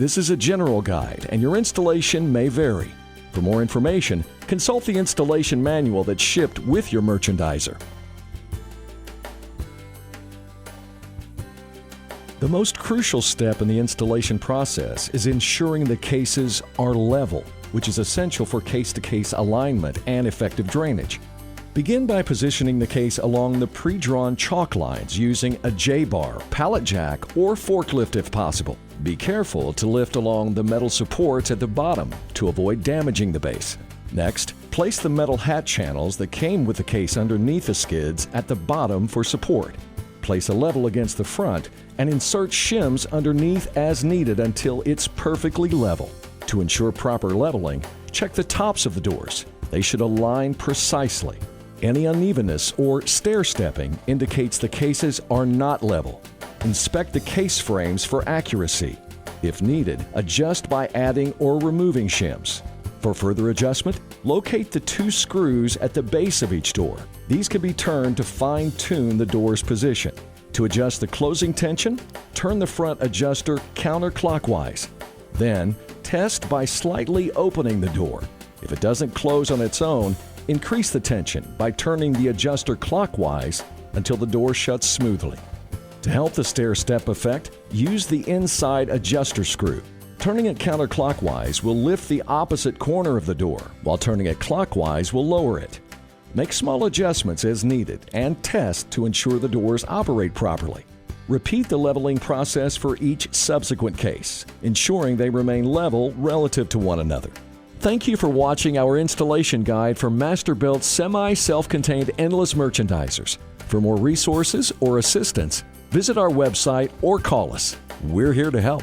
This is a general guide, and your installation may vary. For more information, consult the installation manual that's shipped with your merchandiser. The most crucial step in the installation process is ensuring the cases are level, which is essential for case-to-case alignment and effective drainage. Begin by positioning the case along the pre-drawn chalk lines using a J-bar, pallet jack, or forklift if possible. Be careful to lift along the metal supports at the bottom to avoid damaging the base. Next, place the metal hat channels that came with the case underneath the skids at the bottom for support. Place a level against the front and insert shims underneath as needed until it's perfectly level. To ensure proper leveling, check the tops of the doors. They should align precisely. Any unevenness or stair-stepping indicates the cases are not level. Inspect the case frames for accuracy. If needed, adjust by adding or removing shims. For further adjustment, locate the 2 screws at the base of each door. These can be turned to fine-tune the door's position. To adjust the closing tension, turn the front adjuster counterclockwise. Then, test by slightly opening the door. If it doesn't close on its own, increase the tension by turning the adjuster clockwise until the door shuts smoothly. To help the stair-step effect, use the inside adjuster screw. Turning it counterclockwise will lift the opposite corner of the door, while turning it clockwise will lower it. Make small adjustments as needed and test to ensure the doors operate properly. Repeat the leveling process for each subsequent case, ensuring they remain level relative to one another. Thank you for watching our installation guide for Masterbuilt semi-self-contained endless merchandisers. For more resources or assistance, visit our website or call us. We're here to help.